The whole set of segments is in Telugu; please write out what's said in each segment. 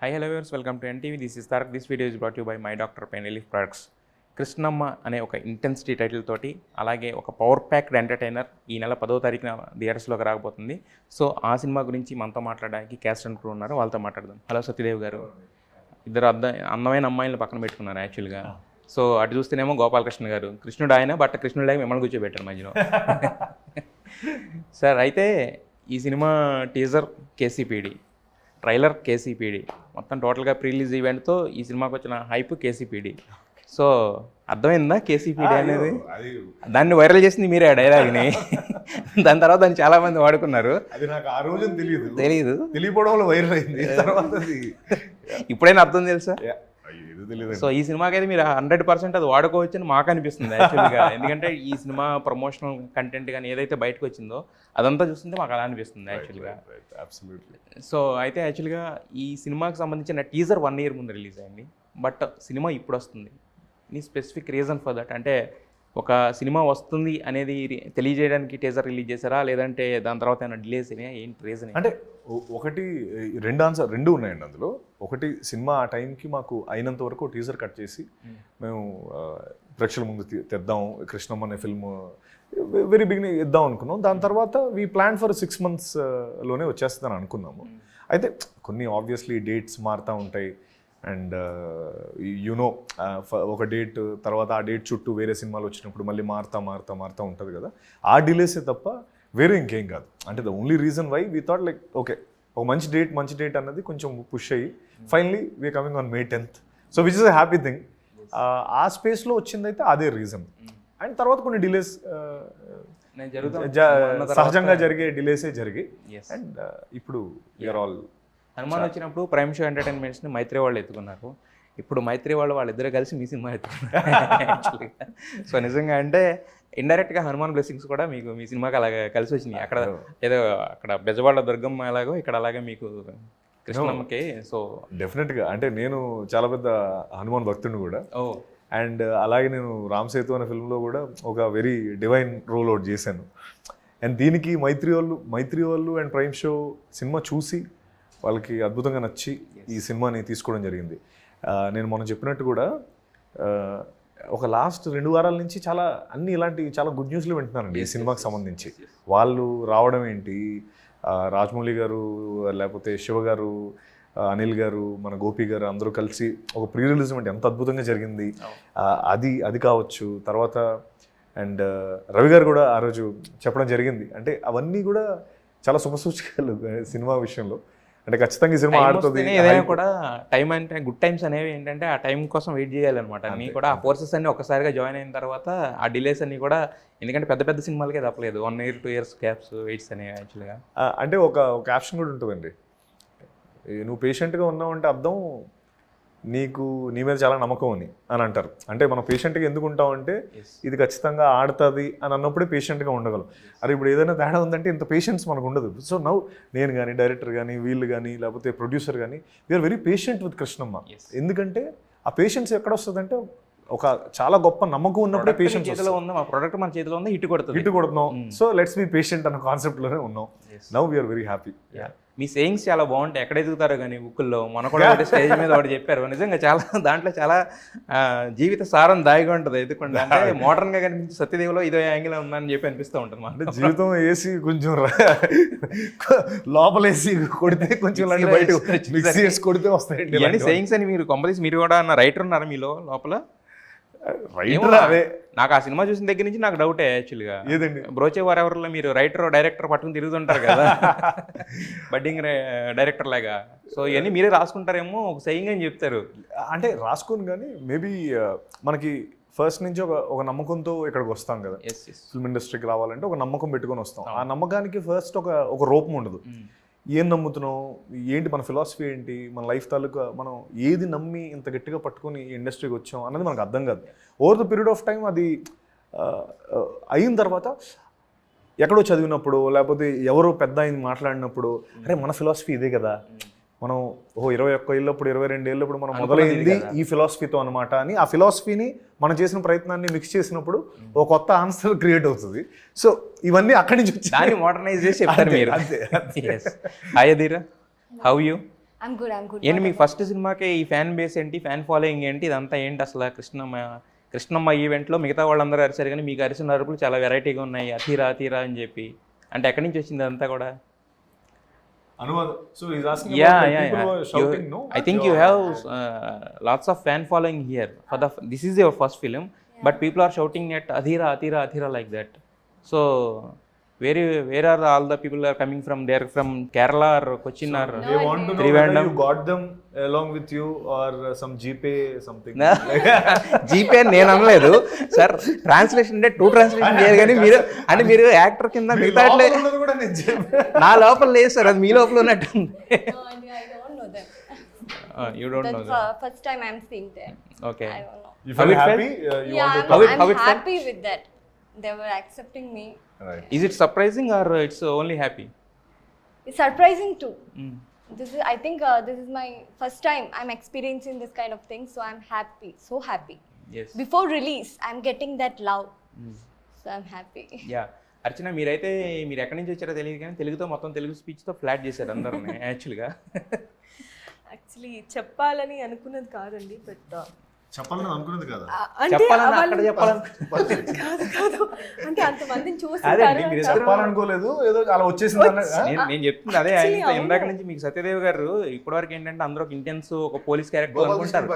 Hi, hello viewers, welcome to NTV. This is Tarak. This video is brought to you by My Doctor Pain Relief Products. Krishnamma అనే ఒక ఇంటెన్సిటీ టైటిల్ తోటి అలాగే ఒక పవర్ ప్యాక్డ్ ఎంటర్టైనర్ ఈ నెల 10వ తారీఖున థియేటర్స్లోకి రాకపోతుంది. సో ఆ సినిమా గురించి మనతో మాట్లాడడానికి క్యాస్ట్ అండ్ క్రూ ఉన్నారు, వాళ్ళతో మాట్లాడదాం. హలో సత్యదేవ్ గారు, ఇద్దరు అందమైన అమ్మాయిలను పక్కన పెట్టుకున్నారు యాక్చువల్గా. సో అటు చూస్తేనేమో గోపాలకృష్ణ గారు, కృష్ణుడు ఆయన బట్ కృష్ణుడు మిమ్మల్ని కూర్చోబెట్టారు మధ్యలో. సార్ అయితే ఈ cinema teaser KCPD, trailer KCPD, మొత్తం టోటల్గా ప్రీ రిలీజ్ ఈవెంట్తో ఈ సినిమాకి వచ్చిన హైప్ కేసీపీడి. సో అర్థమైందా కేసీపీడి అనేది? దాన్ని వైరల్ చేసింది మీరే ఆ డైలాగ్ని. దాని తర్వాత దాన్ని చాలా మంది వాడుకున్నారు. అది నాకు ఆ రోజు తెలియదు, తెలియపోవడంలో వైరల్ అయింది. ఇప్పుడైనా అర్థం తెలుసా? సో ఈ సినిమాకి అయితే మీరు 100% అది వాడుకోవచ్చు అని మాకు అనిపిస్తుంది యాక్చువల్గా. ఎందుకంటే ఈ సినిమా ప్రమోషనల్ కంటెంట్ కానీ ఏదైతే బయటకు వచ్చిందో అదంతా చూస్తుంటే మాకు అలా అనిపిస్తుంది యాక్చువల్గా. సో అయితే యాక్చువల్గా ఈ సినిమాకి సంబంధించిన టీజర్ 1 year ముందు రిలీజ్ అయింది, బట్ సినిమా ఇప్పుడు వస్తుంది. నీ స్పెసిఫిక్ రీజన్ ఫర్ దట్ అంటే ఒక సినిమా వస్తుంది అనేది తెలియజేయడానికి టీజర్ రిలీజ్ చేశారా, లేదంటే దాని తర్వాత ఏమైనా డిలేస్ అయినా, ఏంటి రీజన్? అంటే ఒకటి రెండు ఉన్నాయండి అందులో. ఒకటి సినిమా ఆ టైంకి మాకు అయినంత వరకు టీజర్ కట్ చేసి మేము ప్రేక్షకుల ముందు తెద్దాం కృష్ణమ్మ అనే ఫిల్మ్ వెరీ బిగినింగ్ ఇద్దాం అనుకున్నాం. దాని తర్వాత వీ ప్లాన్ ఫర్ 6 months లోనే వచ్చేస్తుందని అనుకున్నాము. అయితే కొన్ని ఆబ్వియస్లీ డేట్స్ మారుతూ ఉంటాయి అండ్ యునో ఒక డేట్ తర్వాత ఆ డేట్ చుట్టూ వేరే సినిమాలు వచ్చినప్పుడు మళ్ళీ మారుతా ఉంటుంది కదా. ఆ డిలేసే తప్ప వేరే ఇంకేం కాదు. అంటే the only reason why we thought like okay ఒక మంచి డేట్ అన్నది కొంచెం పుష్ అయ్యి finally we coming on May 10th. So which is a happy thing. ఆ స్పేస్లో వచ్చిందైతే అదే రీజన్. అండ్ తర్వాత కొన్ని డిలేస్ సహజంగా జరిగే డిలేసే జరిగాయి. అండ్ ఇప్పుడు వీఆర్ ఆల్ హనుమాన్ వచ్చినప్పుడు ప్రైమ్ షో ఎంటర్టైన్మెంట్స్ని మైత్రి వాళ్ళు ఎత్తుకున్నారు. ఇప్పుడు మైత్రి వాళ్ళిద్దరూ కలిసి మీ సినిమా ఎత్తుకున్నారు. సో నిజంగా అంటే ఇండైరెక్ట్గా హనుమాన్ బ్లెస్సింగ్స్ కూడా మీకు మీ సినిమాకి అలాగే కలిసి వచ్చినాయి. అక్కడ ఏదో అక్కడ బెజవాడ దుర్గమ్మ ఎలాగో ఇక్కడ అలాగే మీకు కృష్ణమ్మకి. సో డెఫినెట్గా అంటే నేను చాలా పెద్ద హనుమాన్ భక్తుడిని కూడా. అండ్ అలాగే నేను రామ్ సేతు అనే ఫిల్మ్లో కూడా ఒక వెరీ డివైన్ రోల్ అవుట్ చేశాను. అండ్ దీనికి మైత్రి వాళ్ళు అండ్ ప్రైమ్ షో సినిమా చూసి వాళ్ళకి అద్భుతంగా నచ్చి ఈ సినిమాని తీసుకోవడం జరిగింది. నేను మొన్న చెప్పినట్టు కూడా ఒక లాస్ట్ 2 వారాల నుంచి ఇలాంటి చాలా గుడ్ న్యూస్లు వింటున్నానండి ఈ సినిమాకి సంబంధించి. వాళ్ళు రావడం ఏంటి, రాజమౌళి గారు లేకపోతే శివ గారు, అనిల్ గారు, మన గోపి గారు అందరూ కలిసి ఒక ప్రీ రిలీజ్ ఈవెంట్ ఎంత అద్భుతంగా జరిగింది అది కావచ్చు. తర్వాత అండ్ రవి గారు కూడా ఆ రోజు చెప్పడం జరిగింది. అంటే అవన్నీ కూడా చాలా శుభసూచకాలు సినిమా విషయంలో. అంటే ఖచ్చితంగా ఈ సినిమా ఆడుతుంది. ఏదైనా కూడా టైం అంటే గుడ్ టైమ్స్ అనేవి ఏంటంటే ఆ టైం కోసం వెయిట్ చేయాలన్నమాట. అన్నీ కూడా ఆ ఫోర్సెస్ అన్ని ఒకసారిగా జాయిన్ అయిన తర్వాత ఆ డిలేస్ అన్ని కూడా, ఎందుకంటే పెద్ద సినిమాలకే తప్పలేదు 1 year 2 years గ్యాప్స్ వెయిట్స్ అనేవి యాక్చువల్గా. అంటే ఒక ఆప్షన్ కూడా ఉంటుందండి. నువ్వు పేషెంట్గా ఉన్నావు అంటే అర్థం నీకు నీ మీద చాలా నమ్మకం అని అంటారు. అంటే మనం పేషెంట్గా ఎందుకు ఉంటామంటే ఇది ఖచ్చితంగా ఆడుతుంది అని అన్నప్పుడే పేషెంట్గా ఉండగలం. అరే ఇప్పుడు ఏదైనా తేడా ఉందంటే ఇంత పేషెన్స్ మనకు ఉండదు. సో నేను కానీ డైరెక్టర్ కానీ వీళ్ళు కానీ లేకపోతే ప్రొడ్యూసర్ కానీ we're very patient with Krishnamma. ఎందుకంటే ఆ పేషెన్స్ ఎక్కడ వస్తుందంటే ఒక చాలా గొప్ప నమ్మకం ఉన్నప్పుడే పేషెంట్ చేతిలో ఉంది, మా ప్రొడక్ట్ మన చేతిలో ఉంది, హిట్ కొడుతున్నాం. సో లెట్స్ బి పేషెంట్ అన్న కాన్సెప్ట్లోనే ఉన్నాం. Now we're very happy. మీ సేయింగ్స్ చాలా బాగుంటాయి, ఎక్కడ ఎదుగుతారో కానీ బుక్కుల్లో. మన కూడా ఒకటి స్టేజ్ మీద ఒకటి చెప్పారు, నిజంగా చాలా దాంట్లో చాలా జీవిత సారం దాయిగా ఉంటుంది. ఎందుకంటే అంటే మోడర్న్గా కనిపించి సత్యదేవులో ఇదో యాంగిల్ ఉందని చెప్పి అనిపిస్తూ ఉంటుంది. అంటే జీవితం వేసి కొంచెం లోపల వేసి కొడితే కొంచెం బయట కొడితే వస్తాయండి ఇవన్నీ సేయింగ్స్ అని. మీరు కొంపదీసి మీరు కూడా రైటర్ ఉన్నారా మీలో లోపల? నాకు ఆ సినిమా చూసిన దగ్గర నుంచి నాకు డౌటే యాక్చువల్గా. బ్రోచే వారెవర్లో మీరు రైటర్ డైరెక్టర్ పట్టుకుని తిరుగుతుంటారు కదా, బడ్డింగ్ డైరెక్టర్ లాగా. సో ఇవన్నీ మీరే రాసుకుంటారేమో ఒక సెయింగ్ అని చెప్తారు. అంటే రాసుకోను కానీ మేబీ మనకి ఫస్ట్ నుంచి ఒక నమ్మకంతో ఇక్కడికి వస్తాం కదా. ఫిల్మ్ ఇండస్ట్రీకి రావాలంటే ఒక నమ్మకం పెట్టుకొని వస్తాం. ఆ నమ్మకానికి ఫస్ట్ ఒక రూపం ఉండదు. ఏం నమ్ముతున్నాం, ఏంటి మన ఫిలాసఫీ ఏంటి, మన లైఫ్ తాలూకా మనం ఏది నమ్మి ఇంత గట్టిగా పట్టుకొని ఈ ఇండస్ట్రీకి వచ్చాం అన్నది మనకు అర్థం కాదు. Over the period of time అది అయిన తర్వాత ఎక్కడో చదివినప్పుడు లేకపోతే ఎవరో పెద్ద ఆయన మాట్లాడినప్పుడు అరే మన ఫిలాసఫీ ఇదే కదా, మనం 21 ఏళ్ళప్పుడు 22 ఏళ్ళప్పుడు మనం మొదలైంది ఈ ఫిలాసఫీతో అనమాట అని ఆ ఫిలాసఫీని మనం చేసిన ప్రయత్నాన్ని మిక్స్ చేసినప్పుడు ఒక కొత్త ఆన్సర్ క్రియేట్ అవుతుంది. సో ఇవన్నీ అక్కడి నుంచి దాన్ని మోడర్నైజ్ చేసి చెప్తారు మీరు. Hi Adheera, how you? I'm good. ఏంటి మీ ఫస్ట్ సినిమాకే ఈ ఫ్యాన్ బేస్ ఏంటి, ఫ్యాన్ ఫాలోయింగ్ ఏంటి, ఇదంతా ఏంటి అసలు? కృష్ణమ్మ ఈవెంట్లో మిగతా వాళ్ళందరూ అరిచారు కానీ మీకు అరిసిన అరుపులు చాలా వెరైటీగా ఉన్నాయి, అతీరా అతీరా అని చెప్పి. అంటే ఎక్కడి నుంచి వచ్చింది అదంతా కూడా? So he's asking Yeah, about yeah, people yeah. who are shouting, no? I think you have lots of fan following here. This is your first film, but people are shouting at Adhira, Adhira, Adhira like that. So where are all the people are coming from? They are from Kerala or Cochin or They want to know Trivandrum? whether you got them along with you or some GPay something. GPay నేను అనలేదు సార్. ట్రాన్స్లేషన్ అంటే టూ ట్రాన్స్లేషన్ చేయదు కానీ మీరు అంటే మీరు యాక్టర్ కింద మిగతా కూడా నేను నా లోపల లేదు సార్, అది మీ లోపల ఉన్నట్టుంది. No idea. I don't know them. You don't know That's that. first time I'm seeing them. Okay. I don't know. You How felt it felt? happy? You Yeah, want to How it- I'm how it felt? happy with that. They were accepting me. Right. Is it surprising or it's only happy? It's surprising too. Mm. I think this is my first time I'm experiencing this kind of thing, so I'm happy, so happy. Yes. Before release, I'm getting that love, so I'm happy. Yeah Archana, మీరైతే మీరు ఎక్కడి నుంచి వచ్చారో తెలియదు కానీ తెలుగుతో మొత్తం తెలుగు స్పీచ్తో ఫ్లాట్ చేశారు అందరిని యాక్చువల్గా. యాక్చువల్లీ చెప్పాలని అనుకున్నది కాదండి, బట్ చెప్పాలని అనుకున్నది కదా. చెప్పాలన్నా అక్కడ చెప్పాలని కాదు అంటే అంతమందిని అదేండి, మీరు చూసి చెప్పాలనుకోలేదు, ఏదో అలా వచ్చేసింది నేను చెప్తుంది అదే. ఇందాక నుంచి మీకు సత్యదేవ్ గారు ఇప్పటివరకు ఏంటంటే అందరూ ఒక ఇంటెన్స్ ఒక పోలీస్ క్యారెక్టర్ అనుకుంటారు.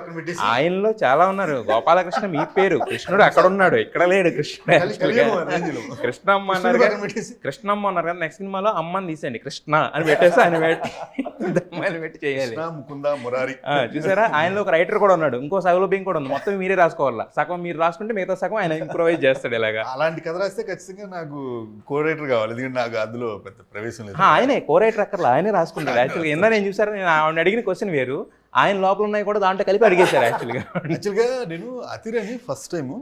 ఆయనలో చాలా ఉన్నారు. గోపాలకృష్ణ మీ పేరు, కృష్ణుడు అక్కడ ఉన్నాడు, ఇక్కడ లేడు కృష్ణుడు. కృష్ణమ్మ అన్నారు కృష్ణమ్మ అన్నారు కదా, నెక్స్ట్ సినిమాలో అమ్మని తీసేయండి కృష్ణ అని పెట్టేసి ఆయన పెట్టి చేయాలి. చూసారా, ఆయనలో ఒక రైటర్ కూడా ఉన్నాడు, ఇంకో సగలో కూడా ఉంది. మొత్తం మీరే రాసుకోవాలా, సగం మీరు రాసుకుంటే మిగతా సగం ఆయన ఇంప్రూవైజ్ చేస్తాడు. ఇలాగా అలాంటి కథ రాస్తే ఖచ్చితంగా నాకు కో-రైటర్ కావాలి, ఎందుకంటే నాకు అందులో పెద్ద ప్రవేశం లేదు. ఆయనే కో-రైటర్ అక్కర్లా, ఆయనే రాసుకుంటాడు. యాక్చువల్గా ఏందా నేను చూసారా, నేను ఆవిడ అడిగిన క్వశ్చన్ వేరు, ఆయన లోపల ఉన్నాయి కూడా దాంట్లో కలిపి అడిగేశారు. యాక్చువల్గా నేను అతిరని ఫస్ట్ టైము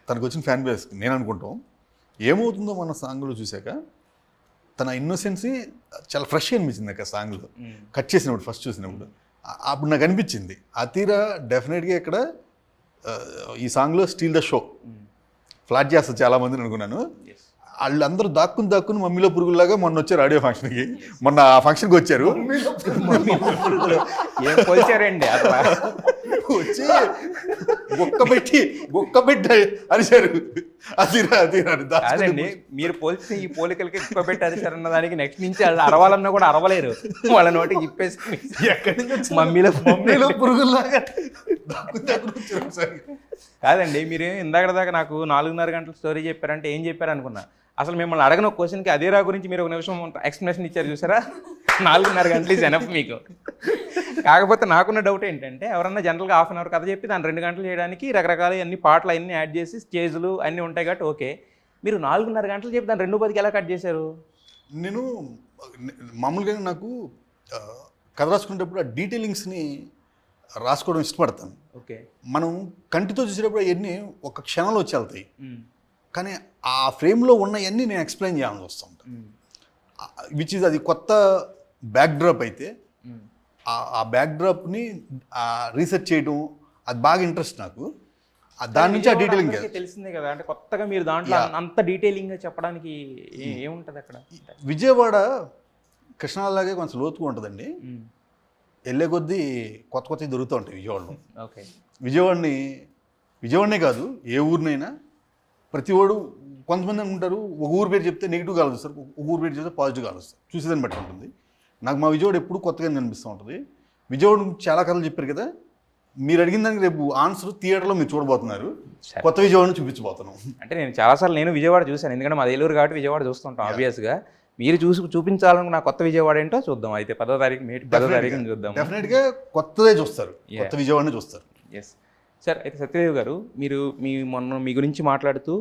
తనకు వచ్చిన ఫ్యాన్ బేస్ నేను అనుకుంటాం ఏమవుతుందో మన సాంగ్లో చూశాక తన ఇన్నోసెన్సీ చాలా ఫ్రెష్ అనిపించింది అక్కడ సాంగ్లో కట్ చేసినప్పుడు ఫస్ట్ చూసినప్పుడు. అప్పుడు నాకు అనిపించింది అతిరా డెఫినెట్గా ఇక్కడ ఈ సాంగ్లో స్టీల్ ద షో ఫ్లాట్ చేస్తారు చాలా మందిని అనుకున్నాను. వాళ్ళందరూ దాక్కుని మమ్మీలో పురుగులాగా మొన్న వచ్చారు ఆడియో ఫంక్షన్కి. మొన్న ఆ ఫంక్షన్కి వచ్చారు, వచ్చి బొక్క పెట్టి అరిచారు అతిరా కాదండి. మీరు పోల్చిన ఈ పోలికలకి ఎక్కువ పెట్టి అరిచారు అన్న దానికి నెక్స్ట్ నుంచి వాళ్ళు అరవాలన్నా కూడా అరవలేరు. వాళ్ళ నోటికి ఇప్పేసి ఎక్కడి నుంచి మమ్మీలో పురుగులాగా కాదండి. మీరు ఇందాక దాకా నాకు 4.5 గంటల స్టోరీ చెప్పారంటే ఏం చెప్పారు అనుకున్నా. అసలు మిమ్మల్ని అడగని ఒక క్వశ్చన్కి అదేరా గురించి మీరు ఒక నిమిషం ఎక్స్ప్లెనేషన్ ఇచ్చారు చూసారా. 4.5 గంటలు ఈజ్ ఎనఫ్ మీకు. కాకపోతే నాకున్న డౌట్ ఏంటంటే, ఎవరన్నా జనరల్గా హాఫ్ అన్ అవర్ కథ చెప్పి దాన్ని 2 గంటలు చేయడానికి రకరకాల అన్ని పాటలు అన్నీ యాడ్ చేసి స్టేజ్లు అన్నీ ఉంటాయి కాబట్టి ఓకే. మీరు 4.5 గంటలు చెప్పి దాన్ని 2:10కి ఎలా కట్ చేశారు? నేను మామూలుగా నాకు కథ రాసుకునేటప్పుడు ఆ డీటెయిలింగ్స్ని రాసుకోవడం ఇష్టపడతాను. ఓకే, మనం కంటితో చూసేటప్పుడు అవన్నీ ఒక క్షణంలో వచ్చి వెళ్తాయి, కానీ ఆ ఫ్రేమ్లో ఉన్నవన్నీ నేను ఎక్స్ప్లెయిన్ చేయాలని వస్తూ ఉంటాను. విచ్ ఈజ్ అది కొత్త బ్యాక్డ్రాప్ అయితే ఆ బ్యాక్డ్రాప్ని రీసెర్చ్ చేయడం అది బాగా ఇంట్రెస్ట్ నాకు. దాని నుంచి ఆ డీటెయిలింగ్ తెలిసిందే కదా. అంటే కొత్తగా మీరు దాంట్లో అంత డీటెయిలింగ్గా చెప్పడానికి ఏముంటుంది అక్కడ? విజయవాడ కృష్ణాలాగే కొంచెం లోతుగా ఉంటుందండి. వెళ్ళే కొద్దీ కొత్త దొరుకుతూ ఉంటాయి విజయవాడలో. ఓకే, విజయవాడనే కాదు ఏ ఊరినైనా ప్రతి ఓడు కొంతమంది అనుకుంటారు ఒక ఊరు పేరు చెప్తే నెగిటివ్గా ఆలోచిస్తారు, ఒక ఊరు పేరు చెప్తే పాజిటివ్గా ఆలోచిస్తారు. చూసేదాన్ని బట్టి ఉంటుంది. నాకు మా విజయవాడ ఎప్పుడు కొత్తగా కనిపిస్తూ ఉంటుంది. విజయవాడ చాలా కథలు చెప్పారు కదా, మీరు అడిగిన దానికి రేపు ఆన్సర్ థియేటర్లో మీరు చూడబోతున్నారు. కొత్త విజయవాడను చూపించబోతున్నాం. అంటే నేను చాలాసార్లు నేను విజయవాడ చూశాను, ఎందుకంటే మా ఏలూరు కాబట్టి విజయవాడ చూస్తుంటాం ఆబ్వియస్గా. మీరు చూపించాలని నా కొత్త విజయవాడ ఏంటో చూద్దాం. అయితే 10వ తారీఖు చూద్దాం. డెఫినెట్గా కొత్తదే చూస్తారు, కొత్త విజయవాడనే చూస్తారు. Yes sir. అయితే సత్యదేవ్ గారు, మీరు మొన్న మీ గురించి మాట్లాడుతూ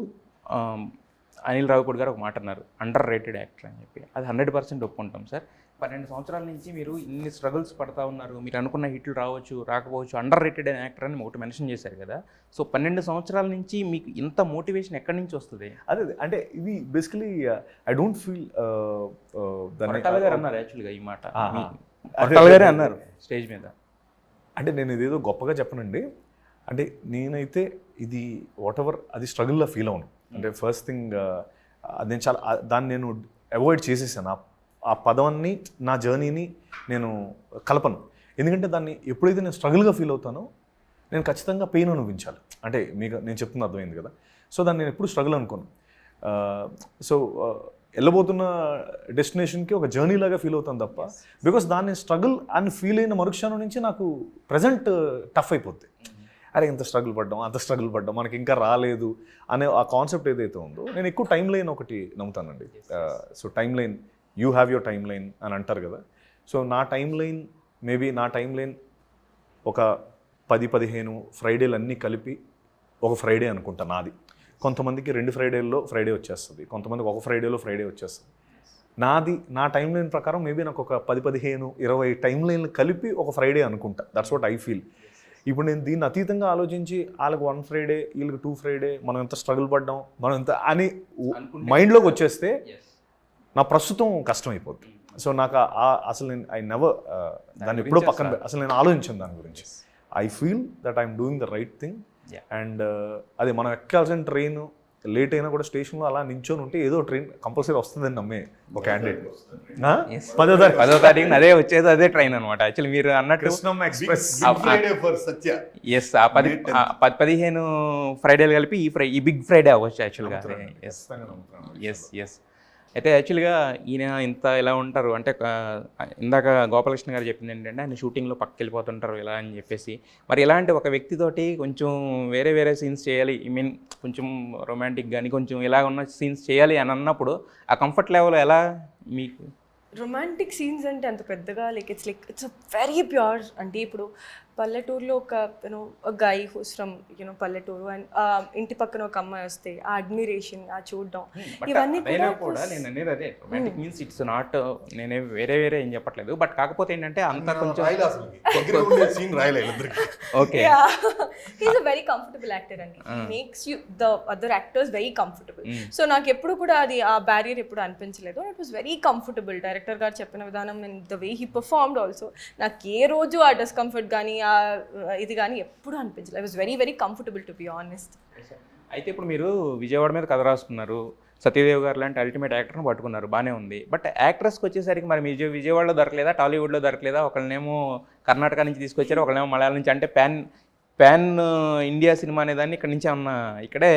అనిల్ రావిపూడి గారు ఒక మాట అన్నారు, అండర్ రేటెడ్ యాక్టర్ అని చెప్పి. అది 100% ఒప్పుకుంటాం సార్. 12 సంవత్సరాల నుంచి మీరు ఇన్ని స్ట్రగుల్స్ పడతా ఉన్నారు, మీరు అనుకున్న హిట్లు రాకపోవచ్చు, అండర్ రేటెడ్ అనే యాక్టర్ అని ఒకటి మెన్షన్ చేశారు కదా. సో 12 సంవత్సరాల నుంచి మీకు ఇంత మోటివేషన్ ఎక్కడి నుంచి వస్తుంది? అదే అంటే ఇది బేసికలీ ఐ డోంట్ ఫీల్ గారు అన్నారు యాక్చువల్గా ఈ మాట, గారే అన్నారు స్టేజ్ మీద. అంటే నేను ఇదేదో గొప్పగా చెప్పనండి. అంటే నేనైతే ఇది వాట్ ఎవర్ అది స్ట్రగుల్లో ఫీల్ అవును. అంటే ఫస్ట్ థింగ్ నేను దాన్ని నేను అవాయిడ్ చేసేసాను. ఆ పదాన్ని నా జర్నీని నేను కలపను. ఎందుకంటే దాన్ని ఎప్పుడైతే నేను స్ట్రగుల్గా ఫీల్ అవుతానో నేను ఖచ్చితంగా పెయిన్ అనుభవించాలి. అంటే మీకు నేను చెప్తున్న అర్థమైంది కదా. సో దాన్ని నేను ఎప్పుడు స్ట్రగుల్ అనుకోను. సో వెళ్ళబోతున్న డెస్టినేషన్కి ఒక జర్నీ లాగా ఫీల్ అవుతాను తప్ప, బికాస్ దాన్ని స్ట్రగుల్ అని ఫీల్ అయిన మరుక్షణం నుంచి నాకు ప్రజెంట్ టఫ్ అయిపోద్ది. అరే ఇంత స్ట్రగుల్ పడ్డాం, అంత స్ట్రగుల్ పడ్డాం, మనకి ఇంకా రాలేదు అనే ఆ కాన్సెప్ట్ ఏదైతే ఉందో, నేను ఎక్కువ టైం లైన్ ఒకటి నమ్ముతానండి. So time line, you have your time line అని అంటారు కదా. సో నా టైం లైన్ ఒక 10-15 ఫ్రైడేలు అన్నీ కలిపి ఒక ఫ్రైడే అనుకుంటా నాది. కొంతమందికి 2 ఫ్రైడేల్లో ఫ్రైడే వచ్చేస్తుంది, కొంతమందికి ఒక ఫ్రైడేలో ఫ్రైడే వచ్చేస్తుంది. నా టైం లైన్ ప్రకారం మేబీ నాకు ఒక 10-15-20 టైం లైన్లు కలిపి ఒక ఫ్రైడే అనుకుంటా. That's what I feel. ఇప్పుడు నేను దీన్ని అతీతంగా ఆలోచించి వాళ్ళకి 1 ఫ్రైడే, వీళ్ళకి 2 ఫ్రైడే, మనం ఎంత స్ట్రగుల్ పడ్డాం, మనం ఎంత అని మైండ్లోకి వచ్చేస్తే నా ప్రస్తుతం కష్టం అయిపోద్ది. సో నాకు అసలు నేను దాన్ని ఎప్పుడో పక్కన అసలు నేను ఆలోచించాను దాని గురించి. I feel that I'm doing the right thing. And అది మనం ఎక్కాల్సిన ట్రైన్ లేట్ అయినా కూడా స్టేషన్లో అలా నించొని ఉంటే ఏదో ట్రైన్ కంపల్సరీ వస్తుందని నమ్మే ఒక క్యాండిడేట్. 10వ తారీఖు అదే వచ్చేది, అదే ట్రైన్ అనమాట. యాక్చువల్లీ మీరు అన్నట్టు ఎక్స్ప్రెస్. ఎస్, 15 ఫ్రైడేలు కలిపి ఈ బిగ్ ఫ్రైడే అవ్వచ్చు యాక్చువల్గా. ఎస్. అయితే యాక్చువల్గా ఈయన ఇంత ఇలా ఉంటారు అంటే, ఇందాక గోపాలకృష్ణ గారు చెప్పింది ఏంటంటే ఆయన షూటింగ్లో పక్కకి వెళ్ళిపోతుంటారు ఇలా అని చెప్పేసి. మరి ఇలాంటి ఒక వ్యక్తితోటి కొంచెం వేరే సీన్స్ చేయాలి, కొంచెం రొమాంటిక్ కానీ కొంచెం ఇలా ఉన్న సీన్స్ చేయాలి అని అన్నప్పుడు ఆ కంఫర్ట్ లెవెల్ ఎలా మీకు? రొమాంటిక్ సీన్స్ అంటే అంత పెద్దగా ఇట్స్ వెరీ ప్యూర్. అంటే ఇప్పుడు పల్లెటూరులో ఒక గై హూస్ ఫ్రమ్ పల్లెటూరు అండ్ ఇంటి పక్కన ఒక అమ్మాయి వస్తే ఆ అడ్మిరేషన్, ఆ చూడడం, ఇవన్నీ కూడా నేను అనేది అదే. రొమాంటిక్ మీన్స్ ఇట్స్ నాట్, నేనే వేరే ఏం చెప్పట్లేదు. బట్ కాకపోతే ఏంటంటే అంత కొంచెం okay, he's a very comfortable actor అండి. Makes you the other actors very comfortable. So నాకు ఎప్పుడు కూడా అది ఆ బ్యారియర్ ఎప్పుడు అనిపించలేదు. It was very comfortable. Director గారు చెప్పిన విధానం and the way he performed also, నాకు ఏ రోజు ఆ డిస్కంఫర్ట్ కానీ ఇది కానీ ఎప్పుడు అనిపించలేదు. I was very comfortable to be honest. అయితే ఇప్పుడు మీరు విజయవాడ మీద కథ రాసుకున్నారు, సత్యదేవ్ గారు లాంటి అల్టిమేట్ యాక్టర్ని పట్టుకున్నారు, బాగానే ఉంది. బట్ యాక్ట్రెస్కి వచ్చేసరికి మరి విజయవాడలో దొరకలేదా, టాలీవుడ్లో దొరకలేదా? ఒకళ్ళనేమో కర్ణాటక నుంచి తీసుకొచ్చారు, ఒకళ్ళేమో మలయాళం నుంచి. అంటే పాన్ ఇండియా సినిమా అనేదాన్ని ఇక్కడ నుంచి ఏమన్నా ఇక్కడే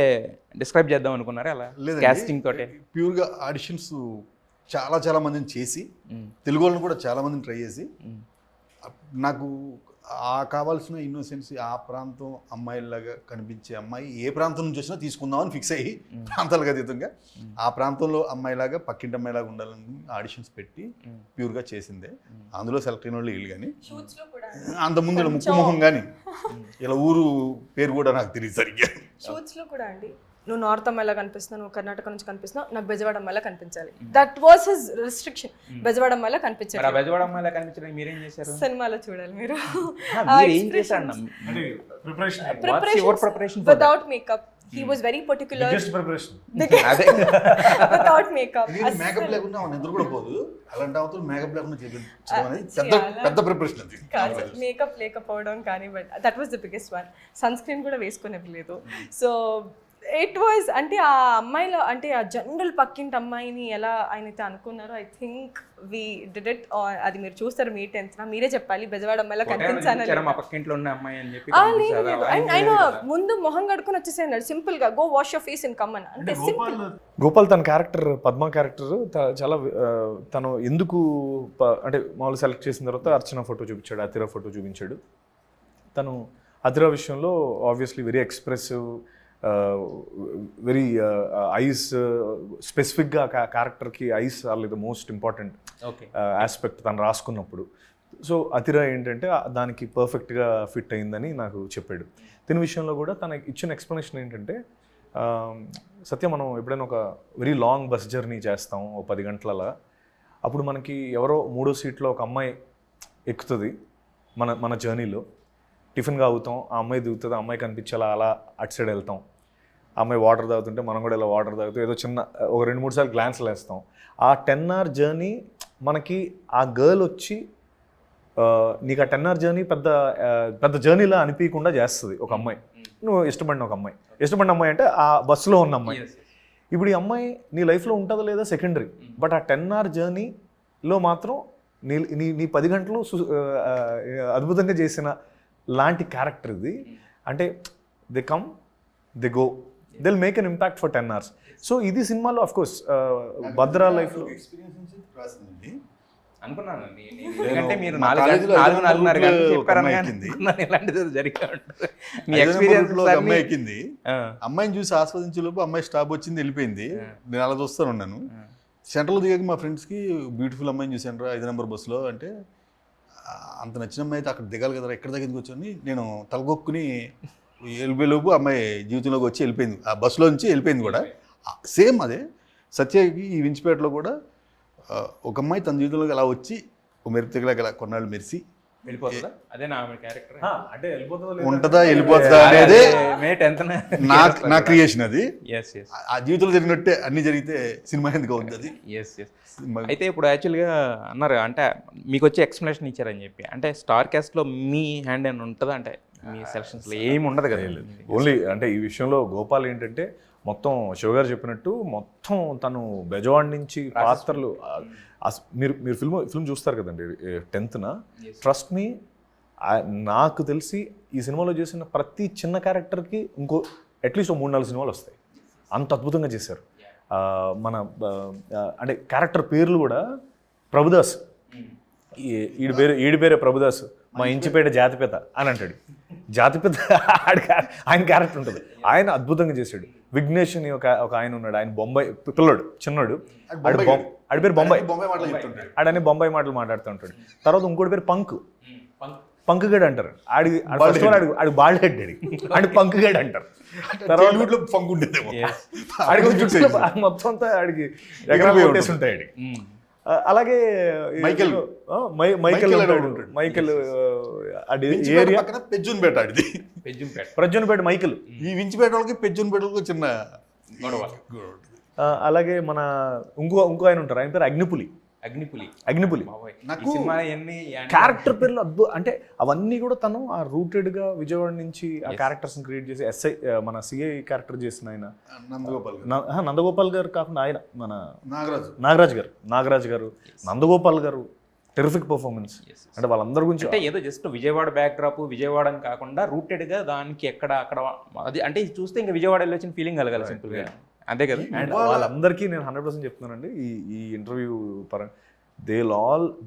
డిస్క్రైబ్ చేద్దాం అనుకున్నారా అలా కాస్టింగ్ తోటే? ప్యూర్గా ఆడిషన్స్ చాలా మందిని చేసి, తెలుగు వాళ్ళని కూడా చాలా మందిని ట్రై చేసి, నాకు కావాల్సిన ఇన్నోసెన్స్, ఆ ప్రాంతం అమ్మాయిలాగా కనిపించే అమ్మాయి ఏ ప్రాంతం నుంచి వచ్చినా తీసుకుందామని ఫిక్స్ అయ్యి, ప్రాంతాలకు అతీతంగా ఆ ప్రాంతంలో అమ్మాయిలాగా పక్కింటి అమ్మాయిలాగా ఉండాలని ఆడిషన్స్ పెట్టి ప్యూర్గా చేసిందే. అందులో సెలెక్ట్ అయిన వాళ్ళు వీళ్ళు. కానీ అంతకుముందు ఇలా ముక్కుమొహం కానీ ఇలా ఊరు పేరు కూడా నాకు తెలియదు సరిగ్గా. షూట్స్లో కూడా అండి, నువ్వు నార్త్ అమ్మాయిలా కనిపిస్తున్నావు, నువ్వు కర్ణాటక నుంచి కనిపిస్తున్నావు, నాకు బెజవాడ అమ్మాయిలా కనిపించాలి. That was his restriction. Bezawada అమ్మాయిలా కనిపించాలి. బెజవాడ అమ్మాయిలా కనిపించడానికి మీరేం చేశారు? సినిమాలో చూడాలి మీరు. Preparation without makeup. He was very particular. Without makeup. Makeup లేకుండా నిద్ర కూడా పోదు. అలాంటి అవతల మేకప్ లేకుండా చేయించడం అనేది పెద్ద ప్రిపరేషన్ అది. మేకప్ లేకపోవడం కానీ, but that was the biggest one. Sunscreen కూడా వేసుకునేవ్వలేదు. సో ఇట్ వాజ్ అంటే ఆ అమ్మాయిలో అంటే ఆ జనరల్ పక్కింటి అమ్మాయిని ఎలా ఆయన అయితే అనుకున్నారో, I think we did it. అది మీరు చూస్తారు మీ 10th మీరే చెప్పాలి బెజవాడ అమ్మాయిలా కనిపించాను. ఆయన ముందు మొహం కడుకొని వచ్చేసాడు సింపుల్ గా, go wash your face and come అని. అంటే గోపాల్ తన క్యారెక్టర్, పద్మ క్యారెక్టర్ చాలా తను ఎందుకు అంటే మామూలు సెలెక్ట్ చేసిన తర్వాత అర్చన ఫోటో చూపించాడు, అతిరా ఫోటో చూపించాడు. తను అతిరా విషయంలో obviously very expressive, very eyes స్పెసిఫిక్గా క్యారెక్టర్కి eyes are the most important aspect తను రాసుకున్నప్పుడు. సో అతిరా ఏంటంటే దానికి పర్ఫెక్ట్గా ఫిట్ అయిందని నాకు చెప్పాడు. దీని విషయంలో కూడా తనకి ఇచ్చిన ఎక్స్ప్లెనేషన్ ఏంటంటే, సత్యం మనం ఎప్పుడైనా ఒక వెరీ లాంగ్ బస్ జర్నీ చేస్తాం ఓ 10 గంటల, అప్పుడు మనకి ఎవరో 3వ సీట్లో ఒక అమ్మాయి ఎక్కుతుంది మన జర్నీలో. టిఫిన్గా అవుతాం, ఆ అమ్మాయి దిగుతుంది, ఆ అమ్మాయి కనిపించేలా అలా అటు సైడ్ వెళ్తాం. ఆ అమ్మాయి వాటర్ తాగుతుంటే మనం కూడా ఇలా వాటర్ తాగుతూ ఏదో చిన్న ఒక 2-3 సార్లు గ్లాన్స్లు వేస్తాం. ఆ 10 hour జర్నీ మనకి ఆ గర్ల్ వచ్చి నీకు ఆ 10 hour జర్నీ పెద్ద జర్నీలా అనిపించకుండా చేస్తుంది ఒక అమ్మాయి. నువ్వు ఇష్టపడిన అమ్మాయి అంటే ఆ బస్సులో ఉన్న అమ్మాయి. ఇప్పుడు ఈ అమ్మాయి నీ లైఫ్లో ఉంటుందో లేదా సెకండరీ, బట్ ఆ 10 hour జర్నీలో మాత్రం నీ 10 గంటలు అద్భుతంగా చేసిన లాంటి క్యారెక్టర్ ఇది. అంటే they come they go, they will make an impact for 10 hours. So ఇది సినిమాలో అఫ్ కోర్స్ భద్రా లైఫ్లో ఎక్స్పీరియన్స్ నుంచి రాసిందండి. అనుకున్నాను నేను మీరు మా 4 కాలేజీలో 4:30 గంటలు ఒక చెప్పారని అమ్మాయి కానీ ఎక్కింది. అనుకున్నాను ఇలాంటిది జరిగే ఉంటుంది. మీ ఐదో ఎక్స్పీరియన్స్ నెంబర్ రూట్లో ఒక అమ్మాయి ఎక్కింది. అమ్మాయిని చూసి ఆస్వాదించే లోపు అమ్మాయి స్టాప్ వచ్చింది, వెళ్ళిపోయింది. నేను అలా చూస్తాను ఉన్నాను. సెంట్రల్ దిగాక మా ఫ్రెండ్స్కి బ్యూటిఫుల్ అమ్మాయిని చూసాను రా 5 నెంబర్ బస్సులో అంటే, అంత నచ్చిన అమ్మాయి అయితే అక్కడ దిగాలి కదరా, ఎక్కడ దగ్గరికి వచ్చి నేను తలగొక్కుని వెళ్ళిపోయేలోపు అమ్మాయి జీవితంలోకి వచ్చి వెళ్ళిపోయింది, ఆ బస్సులో నుంచి వెళ్ళిపోయింది కూడా. సేమ్ అదే సత్యకి ఈ వించిపేటలో కూడా ఒక అమ్మాయి తన జీవితంలోకి అలా వచ్చి ఓ మెరుపు తెగలాగా అలా కొన్నాళ్ళు మెరిసి వెళ్ళిపోతుందా? అదే నా క్యారెక్టర్ అంటే ఉంటుందా వెళ్ళిపోతుందా అనేది మే 10th నా క్రియేషన్. అది ఎస్ ఎస్ ఆ జీవితంలో జరిగినట్టే అన్ని జరిగితే సినిమా ఎందుకు అవుతుంది అది. ఎస్ ఎస్ అయితే ఇప్పుడు యాక్చువల్గా అన్నారు అంటే మీకు వచ్చే ఎక్స్ప్లెనేషన్ ఇచ్చారని చెప్పి, అంటే స్టార్ క్యాస్ట్లో మీ హ్యాండ్ అని ఉంటుందా? అంటే మీ సెలక్షన్స్లో ఏమి ఉండదు కదా. ఓన్లీ అంటే ఈ విషయంలో గోపాల్ ఏంటంటే మొత్తం శివ గారు చెప్పినట్టు మొత్తం తను బెజవాడ నుంచి పాత్రలు మీరు ఫిల్మ్ చూస్తారు కదండి 10th. ట్రస్ట్ మీ, నాకు తెలిసి ఈ సినిమాలో చేసిన ప్రతి చిన్న క్యారెక్టర్కి ఇంకో అట్లీస్ట్ 3-4 సినిమాలు వస్తాయి. అంత అద్భుతంగా చేశారు. మన అంటే క్యారెక్టర్ పేర్లు కూడా ప్రభుదాస్, ఈడి పేరే ప్రభుదాస్, మా ఇంచిపేట జాతిపేత అని అంటాడు. జాతిపేత ఆయన క్యారెక్టర్ ఉంటుంది, ఆయన అద్భుతంగా చేశాడు. విఘ్నేష్ అని ఒక ఆయన ఉన్నాడు, ఆయన బొంబాయి పిల్లడు చిన్నాడు, ఆడి పేరు బొంబాయి, ఆడని బొంబాయి మాటలు మాట్లాడుతూ ఉంటాడు. తర్వాత ఇంకోటి పేరు పంక్ గడ్ అంటారు. ఆడి బాల్డ్ హెడ్ ఆడి పంక్ గడ్ అంటారు. తర్వాత మొత్తం అంతా ఆడికి ఎగరేసి ఉంటాయి ఆడికి. అలాగే మైకేల్ ఏరియా ప్రజ్జున్పేట మైకేల్, ఈ వించిపేట వాళ్ళకి పెజ్జున్పేటలకు చిన్న గొడవ. అలాగే మన ఇంకో ఆయన ఉంటారు, ఆయన పేరు అగ్నిపులి. క్యారెక్టర్ పేర్లు అంటే అవన్నీ కూడా తను ఆ రూటెడ్గా విజయవాడ నుంచి ఆ క్యారెక్టర్స్ని క్రియేట్ చేసి ఎస్ఐ మన సిఐ క్యారెక్టర్ చేసిన ఆయన నందగోపాల్ గారు కాకుండా ఆయన మన నాగరాజ్ గారు నందగోపాల్ గారు టెరిఫిక్ పర్ఫార్మెన్స్. అంటే వాళ్ళందరి గురించి అంటే ఏదో just Vijayawada back drop Vijayawada అని కాకుండా రూటెడ్గా దానికి ఎక్కడ అక్కడ అది అంటే ఇది చూస్తే ఇంకా విజయవాడ వెళ్ళి వచ్చిన ఫీలింగ్ కలగాలి సింపుల్గా, అంతే కదా. అండ్ వాళ్ళందరికీ నేను 100% చెప్తున్నానండి ఈ ఇంటర్వ్యూ పరంగా,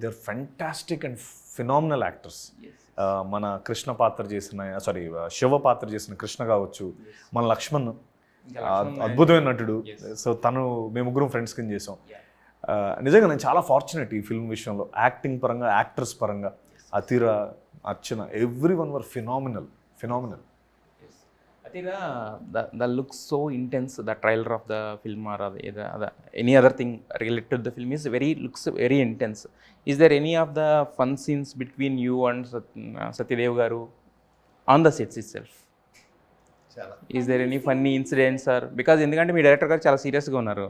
they're fantastic and phenomenal actors. మన కృష్ణ పాత్ర చేసిన శివ పాత్ర చేసిన కృష్ణ కావచ్చు, మన లక్ష్మణ్ అద్భుతమైన నటుడు. సో తను మేము ముగ్గురం ఫ్రెండ్స్ కింద చేసాం. నిజంగా నేను చాలా ఫార్చునేట్ ఈ ఫిల్మ్ విషయంలో, యాక్టింగ్ పరంగా, యాక్టర్స్ పరంగా. అతిరా, అర్చన, everyone were phenomenal. Atira, the looks so intense, the trailer of the film or any other thing related to the film looks very intense. Is there any of the fun scenes between you and Satyadev garu on the sets itself? Is there any funny incidents or because ఎందుకంటే మీ డైరెక్టర్ గారు చాలా సీరియస్గా ఉన్నారు,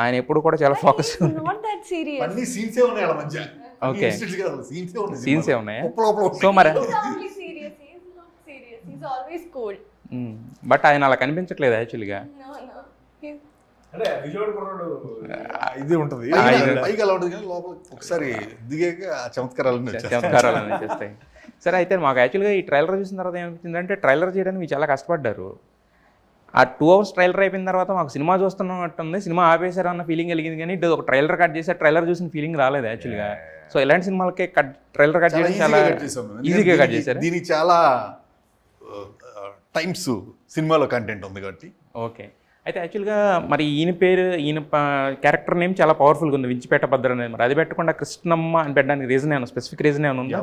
ఆయన ఎప్పుడు కూడా చాలా ఫోకస్. Not that serious. అన్ని సీన్సే ఉన్నాయి అలా మధ్య. ఓకే, సీన్సే ఉన్నాయా? సో మరి He's only serious. He's not serious. He's always cool. But ఆయన అలా కనిపించట్లేదు యాక్చువల్గా. No. అంటే విజయవాడ కుర్రాడు ఇది ఉంటుంది, పైకి అలా ఉంటుంది కానీ లోపల ఒకసారి దిగాక చమత్కారాలు చేస్తాయి. సరే, అయితే మాకు యాక్చువల్గా ఈ ట్రైలర్ చూసిన తర్వాత ఏమనిపించిందంటే, ట్రైలర్ చేయడానికి మీరు చాలా కష్టపడ్డారు. ఆ 2 hours ట్రైలర్ అయిపోయిన తర్వాత మాకు సినిమా చూస్తున్నట్టుంది, సినిమా ఆపేశారు అన్న ఫీలింగ్ కలిగింది, కానీ ఒక ట్రైలర్ కట్ చేసి ట్రైలర్ చూసిన ఫీలింగ్ రాలేదు యాక్చువల్గా. సో ఇలాంటి సినిమాలకి ట్రైలర్ కట్ చేయడం చాలా ఈజీగా కట్ చేశారు. దీనికి చాలా టైమ్స్ సినిమాలో కంటెంట్ ఉంది కాబట్టి. ఓకే, అయితే యాక్చువల్గా మరి ఈయన క్యారెక్టర్ నేమ్ చాలా పవర్ఫుల్గా ఉంది, వించిపేట భద్ర అనేది. మరి అది పెట్టకుండా కృష్ణమ్మ అని పెట్టడానికి రీజన్ ఏమన్నా, స్పెసిఫిక్ రీజన్ ఏమైనా ఉందా?